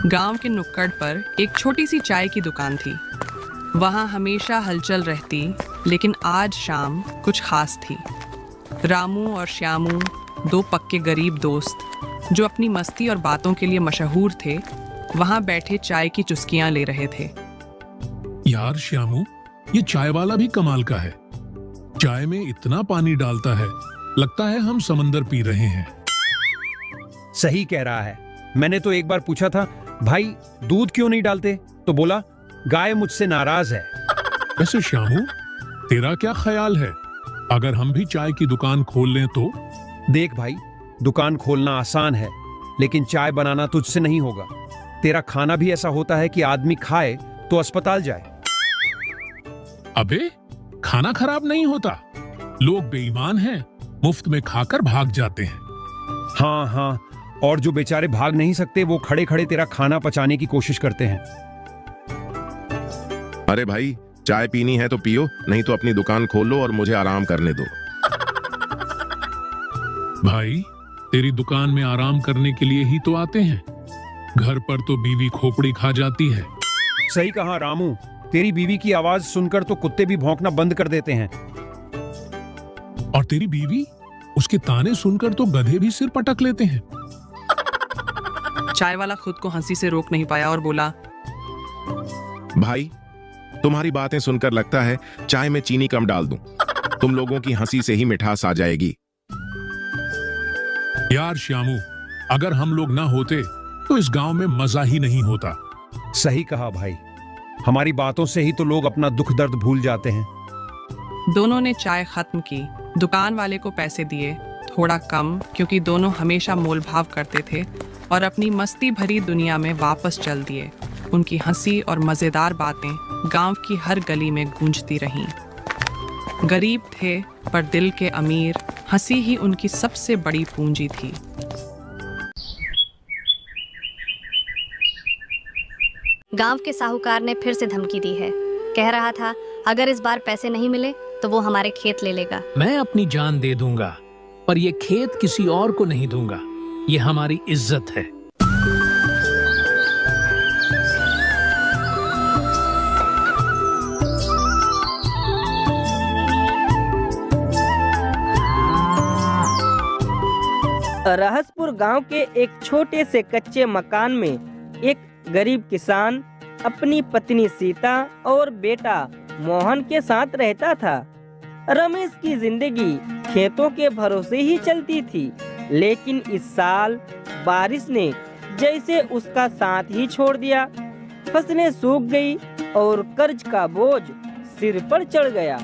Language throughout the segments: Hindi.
गांव के नुक्कड़ पर एक छोटी सी चाय की दुकान थी। वहां हमेशा हलचल रहती, लेकिन आज शाम कुछ खास थी। रामू और श्यामू, दो पक्के गरीब दोस्त जो अपनी मस्ती और बातों के लिए मशहूर थे, वहां बैठे चाय की चुस्कियां ले रहे थे। यार श्यामू, ये चाय वाला भी कमाल का है। चाय में इतना पानी डालता है, लगता है हम समंदर पी रहे हैं। सही कह रहा है। मैंने तो एक बार पूछा था, भाई दूध क्यों नहीं डालते? तो बोला, गाय मुझसे नाराज है। वैसे श्यामू, तेरा क्या ख्याल है, अगर हम भी चाय की दुकान खोल लें तो? देख भाई, दुकान खोलना आसान है, लेकिन चाय बनाना तुझसे नहीं होगा। तेरा खाना भी ऐसा होता है कि आदमी खाए तो अस्पताल जाए। अबे, खाना खराब नहीं होता, लोग बेईमान हैं, मुफ्त में खाकर भाग जाते हैं। हाँ, और जो बेचारे भाग नहीं सकते वो खड़े खड़े तेरा खाना पचाने की कोशिश करते हैं। अरे भाई, चाय पीनी है तो पियो, नहीं तो अपनी दुकान खोल लो और मुझे आराम करने दो। भाई, तेरी दुकान में आराम करने के लिए ही तो आते हैं, घर पर तो बीवी खोपड़ी खा जाती है। सही कहा रामू, तेरी बीवी की आवाज सुनकर तो कुत्ते भी भौंकना बंद कर देते हैं। और तेरी बीवी, उसके ताने सुनकर तो गधे भी सिर पटक लेते हैं। चाय वाला खुद को हंसी से रोक नहीं पाया और बोला, भाई, तुम्हारी बातें सुनकर लगता है चाय में चीनी कम डाल दूं। तुम लोगों की हंसी से ही मिठास आ जाएगी। यार श्यामू, अगर हम लोग ना होते तो इस गांव में मजा ही नहीं होता। सही कहा भाई, हमारी बातों से ही तो लोग अपना दुख दर्द भूल जाते हैं। दोनों ने चाय खत्म की। दुकान वाले को पैसे दिए, थोड़ा कम, क्योंकि दोनों हमेशा मोल भाव करते थे, और अपनी मस्ती भरी दुनिया में वापस चल दिए। उनकी हंसी और मजेदार बातें गांव की हर गली में गूंजती रहीं। गरीब थे पर दिल के अमीर, हंसी ही उनकी सबसे बड़ी पूंजी थी। गांव के साहूकार ने फिर से धमकी दी है। कह रहा था, अगर इस बार पैसे नहीं मिले तो वो हमारे खेत ले लेगा। मैं अपनी जान दे दूंगा, पर ये खेत किसी और को नहीं दूंगा। ये हमारी इज्जत है। रहसपुर गांव के एक छोटे से कच्चे मकान में एक गरीब किसान अपनी पत्नी सीता और बेटा मोहन के साथ रहता था। रमेश की जिंदगी खेतों के भरोसे ही चलती थी, लेकिन इस साल बारिश ने जैसे उसका साथ ही छोड़ दिया। फसलें सूख गई और कर्ज का बोझ सिर पर चढ़ गया।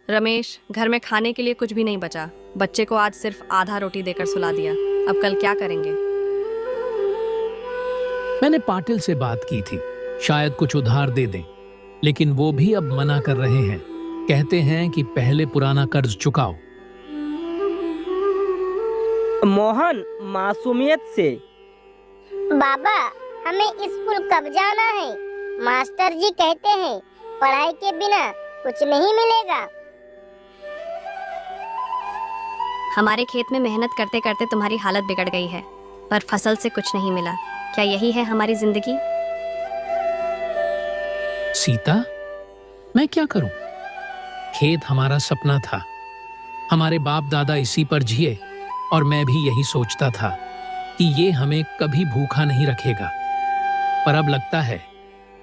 रमेश, घर में खाने के लिए कुछ भी नहीं बचा। बच्चे को आज सिर्फ आधा रोटी देकर सुला दिया। अब कल क्या करेंगे? मैंने पाटिल से बात की थी, शायद कुछ उधार दे दें, लेकिन वो भी अब मना कर रहे हैं। कहते हैं कि पहले पुराना कर्ज चुकाओ। मोहन मासूमियत से, बाबा, हमें स्कूल कब जाना है? मास्टर जी कहते हैं पढ़ाई के बिना कुछ नहीं मिलेगा। हमारे खेत में मेहनत करते करते तुम्हारी हालत बिगड़ गई है, पर फसल से कुछ नहीं मिला। क्या यही है हमारी जिंदगी? सीता, मैं क्या करूं? खेत हमारा सपना था। हमारे बाप दादा इसी पर जिए, और मैं भी यही सोचता था कि ये हमें कभी भूखा नहीं रखेगा। पर अब लगता है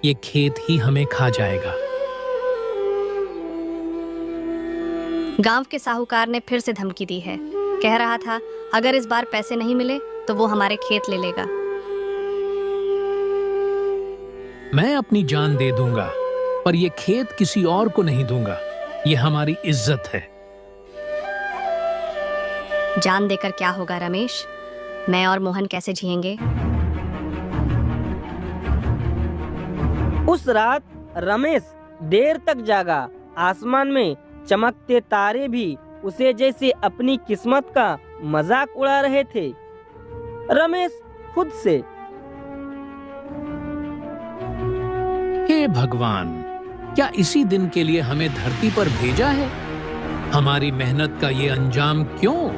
ये खेत ही हमें खा जाएगा। गांव के साहूकार ने फिर से धमकी दी है। कह रहा था, अगर इस बार पैसे नहीं मिले तो वो हमारे खेत ले लेगा। मैं अपनी जान दे दूंगा, पर ये खेत किसी और को नहीं दूंगा। ये हमारी इज्जत है। जान देकर क्या होगा रमेश? मैं और मोहन कैसे जिएंगे? उस रात रमेश देर तक जागा। आसमान में चमकते तारे भी उसे जैसे अपनी किस्मत का मजाक उड़ा रहे थे। रमेश खुद से, हे भगवान, क्या इसी दिन के लिए हमें धरती पर भेजा है? हमारी मेहनत का ये अंजाम क्यों?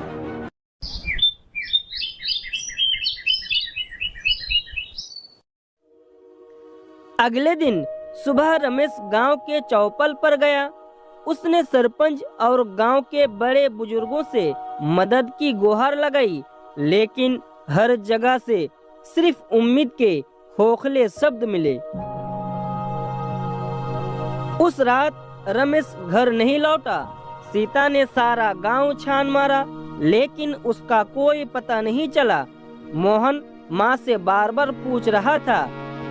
अगले दिन सुबह रमेश गांव के चौपल पर गया। उसने सरपंच और गांव के बड़े बुजुर्गों से मदद की गुहार लगाई, लेकिन हर जगह से सिर्फ उम्मीद के खोखले शब्द मिले। उस रात रमेश घर नहीं लौटा। सीता ने सारा गांव छान मारा, लेकिन उसका कोई पता नहीं चला। मोहन माँ से बार बार पूछ रहा था,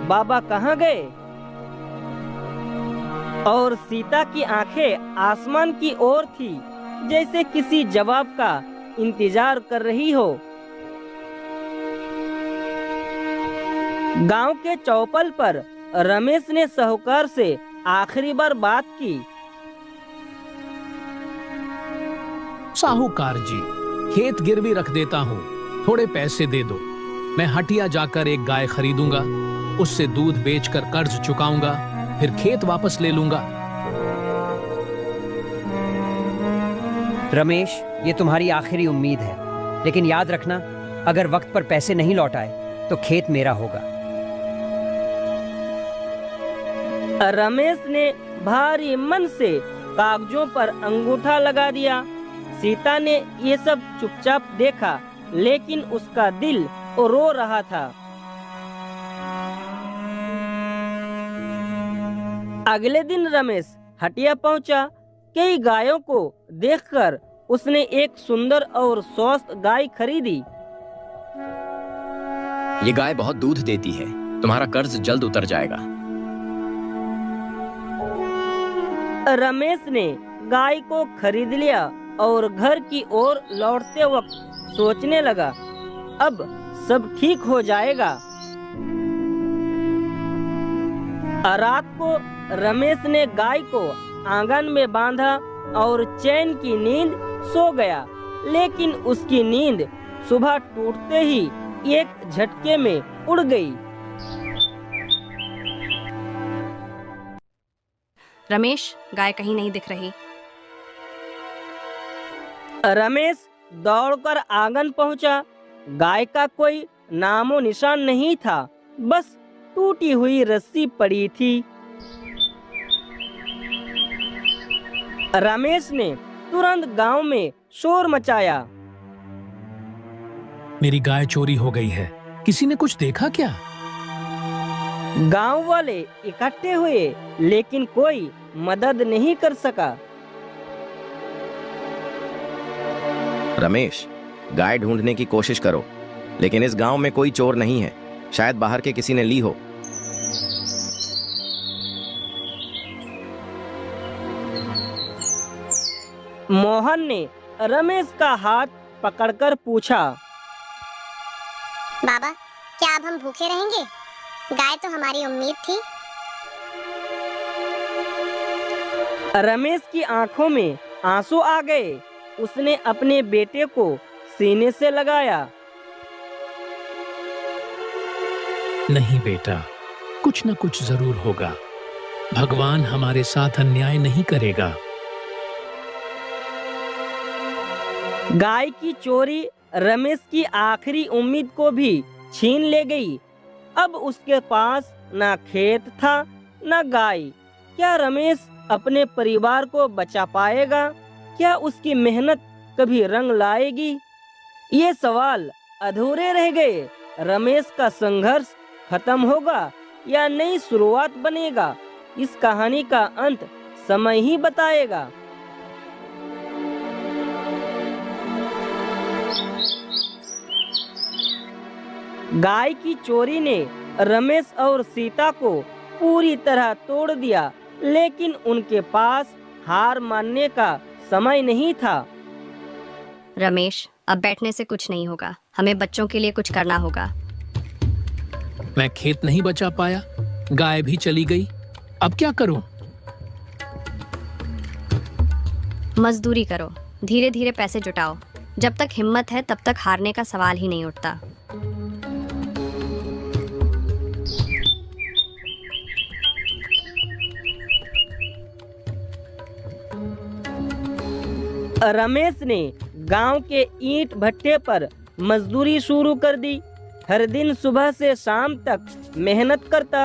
बाबा कहाँ गए? और सीता की आंखें आसमान की ओर थी, जैसे किसी जवाब का इंतजार कर रही हो। गांव के चौपल पर रमेश ने साहूकार से आखिरी बार बात की। साहूकार जी, खेत गिरवी रख देता हूँ, थोड़े पैसे दे दो। मैं हटिया जाकर एक गाय खरीदूंगा, उससे दूध बेचकर कर्ज चुकाऊंगा, फिर खेत वापस ले लूंगा। रमेश, ये तुम्हारी आखिरी उम्मीद है, लेकिन याद रखना, अगर वक्त पर पैसे नहीं लौट आए तो खेत मेरा होगा। रमेश ने भारी मन से कागजों पर अंगूठा लगा दिया। सीता ने ये सब चुपचाप देखा, लेकिन उसका दिल रो रहा था। अगले दिन रमेश हटिया पहुंचा। कई गायों को देखकर उसने एक सुंदर और स्वस्थ गाय खरीदी। ये गाय बहुत दूध देती है, तुम्हारा कर्ज जल्द उतर जाएगा। रमेश ने गाय को खरीद लिया और घर की ओर लौटते वक्त सोचने लगा, अब सब ठीक हो जाएगा। रात को रमेश ने गाय को आंगन में बांधा और चैन की नींद सो गया, लेकिन उसकी नींद सुबह टूटते ही एक झटके में उड़ गई। रमेश, गाय कहीं नहीं दिख रही। रमेश दौड़कर आंगन पहुंचा। गाय का कोई नामो निशान नहीं था, बस टूटी हुई रस्सी पड़ी थी। रमेश ने तुरंत गांव में शोर मचाया। मेरी गाय चोरी हो गई है, किसी ने कुछ देखा क्या? गांव वाले इकट्ठे हुए, लेकिन कोई मदद नहीं कर सका। रमेश, गाय ढूंढने की कोशिश करो, लेकिन इस गांव में कोई चोर नहीं है, शायद बाहर के किसी ने ली हो। मोहन ने रमेश का हाथ पकड़कर पूछा, बाबा, क्या अब हम भूखे रहेंगे? गाय तो हमारी उम्मीद थी। रमेश की आंखों में आंसू आ गए। उसने अपने बेटे को सीने से लगाया। नहीं बेटा, कुछ न कुछ जरूर होगा। भगवान हमारे साथ अन्याय नहीं करेगा। गाय की चोरी रमेश की आखिरी उम्मीद को भी छीन ले गई। अब उसके पास ना खेत था ना गाय। क्या रमेश अपने परिवार को बचा पाएगा? क्या उसकी मेहनत कभी रंग लाएगी? ये सवाल अधूरे रह गए। रमेश का संघर्ष खत्म होगा या नई शुरुआत बनेगा? इस कहानी का अंत समय ही बताएगा। गाय की चोरी ने रमेश और सीता को पूरी तरह तोड़ दिया, लेकिन उनके पास हार मानने का समय नहीं था। रमेश, अब बैठने से कुछ नहीं होगा। हमें बच्चों के लिए कुछ करना होगा। मैं खेत नहीं बचा पाया, गाय भी चली गई, अब क्या करूं? मजदूरी करो, धीरे धीरे पैसे जुटाओ। जब तक हिम्मत है तब तक हारने का सवाल ही नहीं उठता। रमेश ने गांव के ईंट भट्टे पर मजदूरी शुरू कर दी। हर दिन सुबह से शाम तक मेहनत करता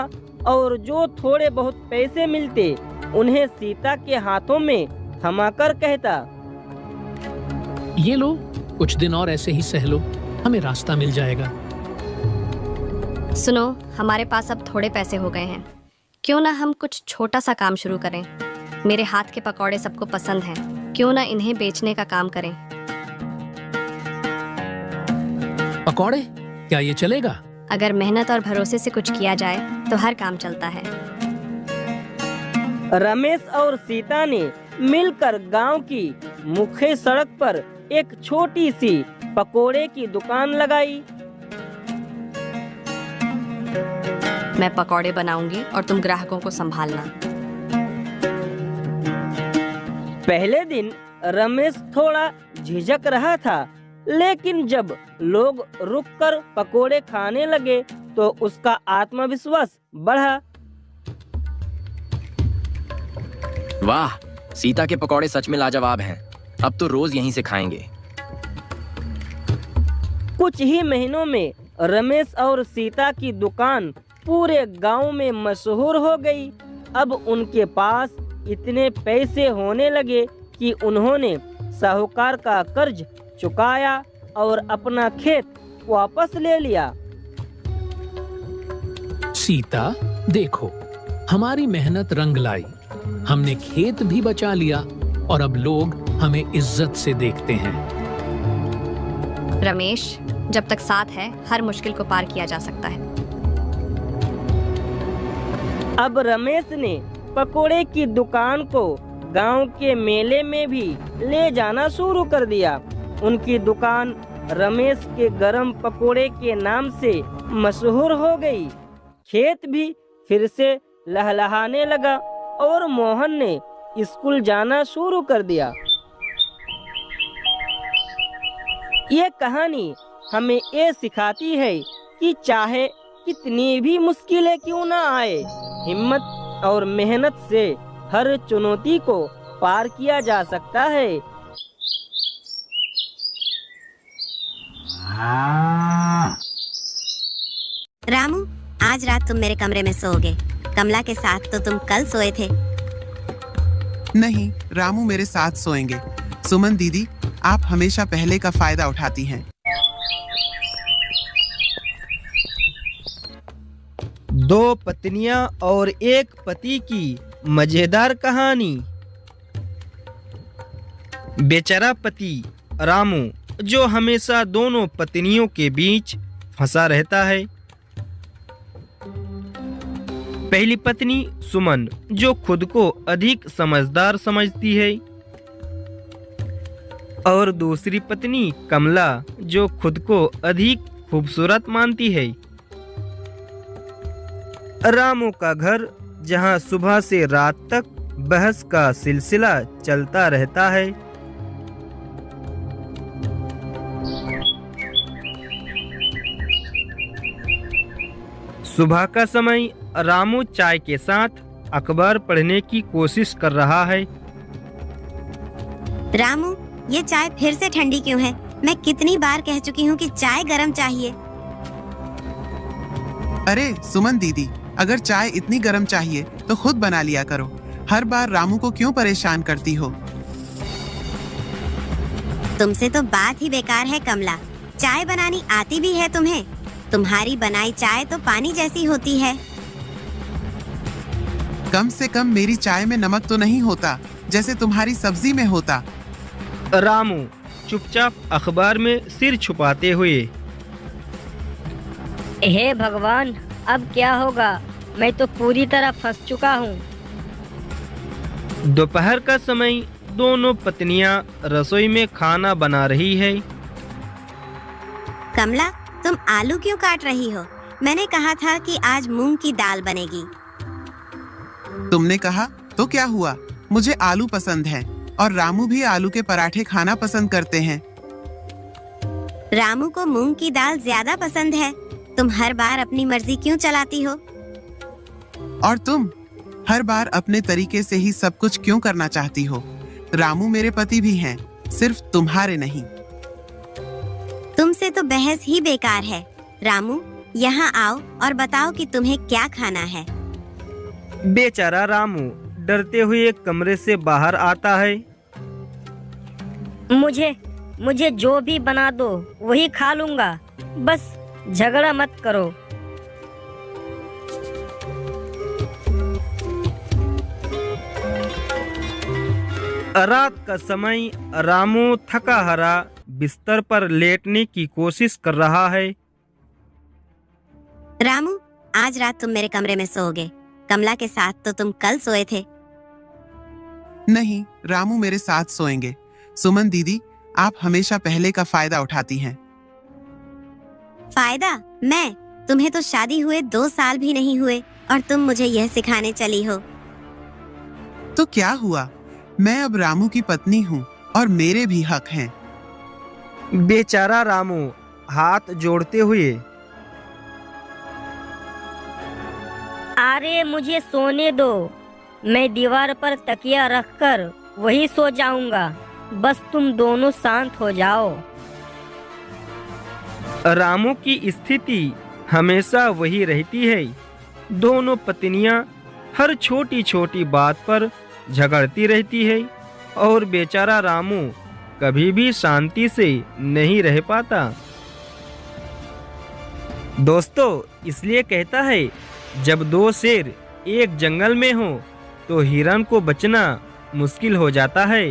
और जो थोड़े बहुत पैसे मिलते उन्हें सीता के हाथों में थमाकर कहता, ये लो, कुछ दिन और ऐसे ही सह लो, हमें रास्ता मिल जाएगा। सुनो, हमारे पास अब थोड़े पैसे हो गए हैं, क्यों ना हम कुछ छोटा सा काम शुरू करें। मेरे हाथ के पकौड़े सबको पसंद हैं, क्यों ना इन्हें बेचने का काम करें। पकौड़े? क्या ये चलेगा? अगर मेहनत और भरोसे से कुछ किया जाए तो हर काम चलता है। रमेश और सीता ने मिलकर गांव की मुख्य सड़क पर एक छोटी सी पकोड़े की दुकान लगाई। मैं पकौड़े बनाऊंगी और तुम ग्राहकों को संभालना। पहले दिन रमेश थोड़ा झिझक रहा था, लेकिन जब लोग रुककर पकोड़े खाने लगे तो उसका आत्मविश्वास बढ़ा। वाह, सीता के पकौड़े सच में लाजवाब हैं। अब तो रोज यहीं से खाएंगे। कुछ ही महीनों में रमेश और सीता की दुकान पूरे गांव में मशहूर हो गई। अब उनके पास इतने पैसे होने लगे कि उन्होंने साहूकार का कर्ज चुकाया और अपना खेत वापस ले लिया। सीता, देखो, हमारी मेहनत रंग लाई। हमने खेत भी बचा लिया और अब लोग हमें इज्जत से देखते हैं। रमेश, जब तक साथ है हर मुश्किल को पार किया जा सकता है। अब रमेश ने पकोड़े की दुकान को गांव के मेले में भी ले जाना शुरू कर दिया। उनकी दुकान रमेश के गरम पकोड़े के नाम से मशहूर हो गई। खेत भी फिर से लहलहाने लगा और मोहन ने स्कूल जाना शुरू कर दिया। ये कहानी हमें ये सिखाती है कि चाहे कितनी भी मुश्किलें क्यों ना आए, हिम्मत और मेहनत से हर चुनौती को पार किया जा सकता है। रामू, आज रात तुम मेरे कमरे में सोओगे। कमला के साथ तो तुम कल सोए थे। नहीं, रामू मेरे साथ सोएंगे। सुमन दीदी, आप हमेशा पहले का फायदा उठाती हैं। दो पत्नियां और एक पति की मजेदार कहानी। बेचारा पति रामू, जो हमेशा दोनों पत्नियों के बीच फंसा रहता है। पहली पत्नी सुमन, जो खुद को अधिक समझदार समझती है, और दूसरी पत्नी कमला, जो खुद को अधिक खूबसूरत मानती है। रामू का घर, जहां सुबह से रात तक बहस का सिलसिला चलता रहता है। सुबह का समय रामू चाय के साथ अखबार पढ़ने की कोशिश कर रहा है। रामू, ये चाय फिर से ठंडी क्यों है? मैं कितनी बार कह चुकी हूँ कि चाय गरम चाहिए। अरे सुमन दीदी, अगर चाय इतनी गर्म चाहिए तो खुद बना लिया करो। हर बार रामू को क्यों परेशान करती हो? तुमसे तो बात ही बेकार है कमला। चाय बनानी आती भी है तुम्हें? तुम्हारी बनाई चाय तो पानी जैसी होती है। कम से कम मेरी चाय में नमक तो नहीं होता जैसे तुम्हारी सब्जी में होता। रामू चुपचाप अखबार में सिर छुपाते हुए, हे भगवान, अब क्या होगा? मैं तो पूरी तरह फंस चुका हूँ। दोपहर का समय दोनों पत्नियां रसोई में खाना बना रही है। कमला, तुम आलू क्यों काट रही हो? मैंने कहा था कि आज मूंग की दाल बनेगी। तुमने कहा तो क्या हुआ? मुझे आलू पसंद है और रामू भी आलू के पराठे खाना पसंद करते हैं। रामू को मूंग की दाल ज्यादा पसंद है। तुम हर बार अपनी मर्जी क्यों चलाती हो? और तुम हर बार अपने तरीके से ही सब कुछ क्यों करना चाहती हो? रामू मेरे पति भी हैं, सिर्फ तुम्हारे नहीं। तुमसे तो बहस ही बेकार है। रामू, यहाँ आओ और बताओ कि तुम्हें क्या खाना है। बेचारा रामू डरते हुए कमरे से बाहर आता है। मुझे जो भी बना दो वही खा लूंगा, बस झगड़ा मत करो। रात का समय रामू थका हारा बिस्तर पर लेटने की कोशिश कर रहा है। रामू, आज रात तुम मेरे कमरे में सोओगे। कमला के साथ तो तुम कल सोए थे। नहीं, रामू मेरे साथ सोएंगे। सुमन दीदी, आप हमेशा पहले का फायदा उठाती हैं। फायदा? मैं? तुम्हें तो शादी हुए 2 साल भी नहीं हुए और तुम मुझे यह सिखाने चली हो। तो क्या हुआ? मैं अब रामू की पत्नी हूँ और मेरे भी हक हैं। बेचारा रामू हाथ जोड़ते हुए, अरे मुझे सोने दो, मैं दीवार पर तकिया रखकर वही सो जाऊंगा, बस तुम दोनों शांत हो जाओ। रामू की स्थिति हमेशा वही रहती है। दोनों पत्नियां हर छोटी छोटी बात पर झगड़ती रहती है और बेचारा रामू कभी भी शांति से नहीं रह पाता। दोस्तों, इसलिए कहता है जब 2 शेर एक जंगल में हो तो हिरन को बचना मुश्किल हो जाता है।